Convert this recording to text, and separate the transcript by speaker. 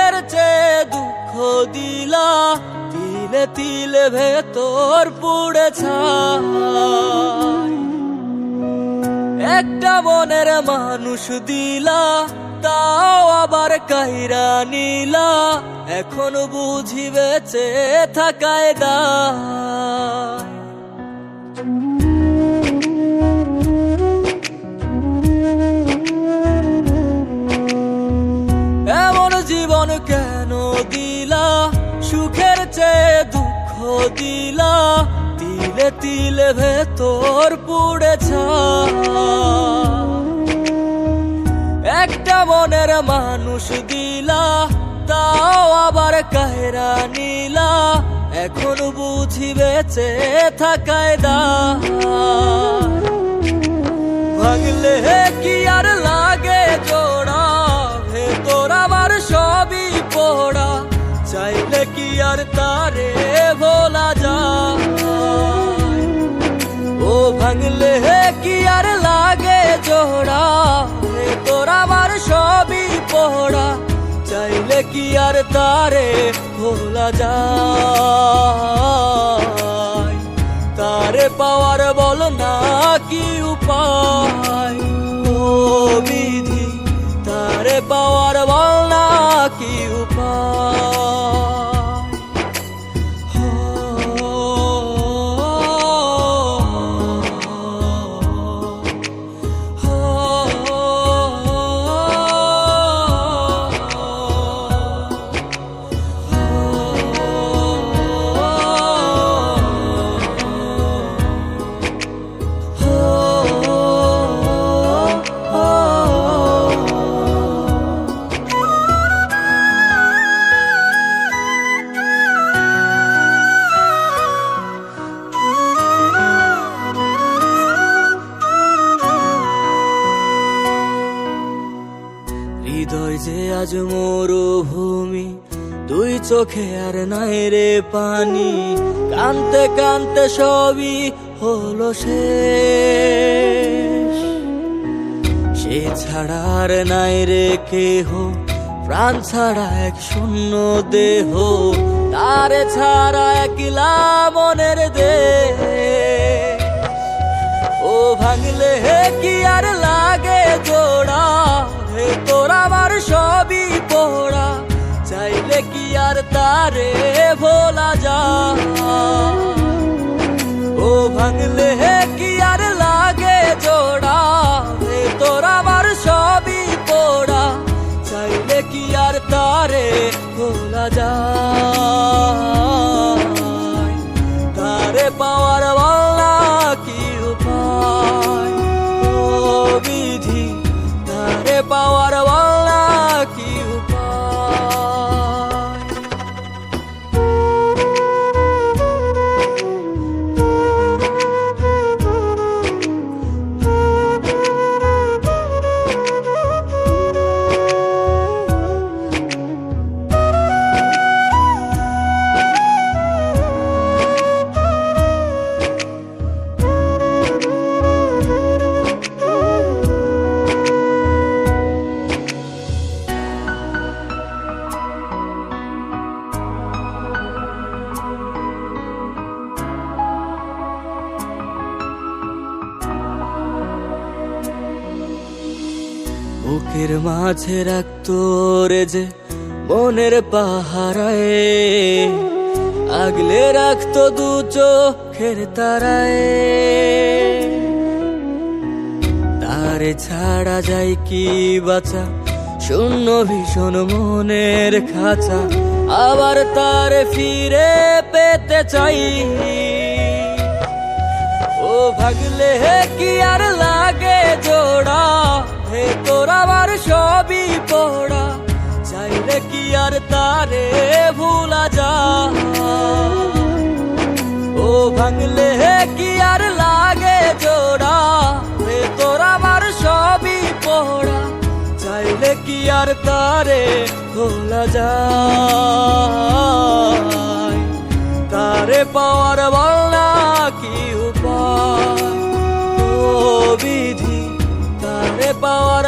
Speaker 1: সুখের চেয়ে দুঃখ দিলা, তিলে তিলে ভেতর পুড়ে ছাই। একটা মনের মানুষ দিলা, তাও আবার কাইরা নিলা, এখন বুঝি বেঁচে থাকায় দায়। এমন জীবন কেন দিলা, সুখের চেয়ে দুঃখ দিলা, তিলে তিলে ভেতর পুড়ে ছাই। একটা মনের মানুষ দিলা, তাও আবার কাহেরা নিলা, এখন বুঝি বেঁচে থাকায় দায়। ভাঙলে কি আর লাগে জোড়া, ভেতর আমার সবই পোড়া, চাইলে কি আর তারে ভোলা যায়। ও ভাঙলে কি আর লাগে জোড়া, ভেতর আমার সবই পোড়া, চাইলে কি আর তারে ভোলা যায়। তারে পাওয়ার বল না কি উপায়, ও বিধি তারে পাওয়ার বল না কি উপায়। হৃদয় যে আজ মরুভূমি, দুই চোখে আর নাই রে পানি, কানতে কানতে সবই হলো শেষ। সে ছাড়া আর নাই রে কেহ, প্রাণ ছাড়া এক শূন্য দেহ, তারে ছাড়া একলা মনের দেহ। ও ভাঙলে কি আর লাগে জোড়া, ভেতর আমার সবই পোড়া, চাইলে কি আর তারে ভোলা যায়। ও ভাঙলে কি আর লাগে জোড়া, ভেতর আমার সবই পোড়া, চাইলে কি আর তারে ভোলা যায়। তারে পাওয়ার বলা কি উপায়, ও বিধি তারে পাওয়ার বলা কি উপায়। বুকের মাঝে রাখতো রে যে মনের পাহারায়, আগলে রাখতো দু চোখের তারায়। তারে ছাড়া যায় কি বাঁচা, শূন্য ভীষণ মনের খাঁচা, আবার তারে ফিরে পেতে চাই। ও ভাগলে কি আর লাগে জোড়া, ভেতর আমার সবই পোড়া, চাইলে কি আর তারে ভুলা যায়। ও ভাঙলে কি আর লাগে জোড়া, ভেতর আমার সবই পোড়া, চাইলে কি আর তারে ভোলা যায়। তারে পাওয়ার বল না কি উপায়, ও বিধি তারে পাওয়ার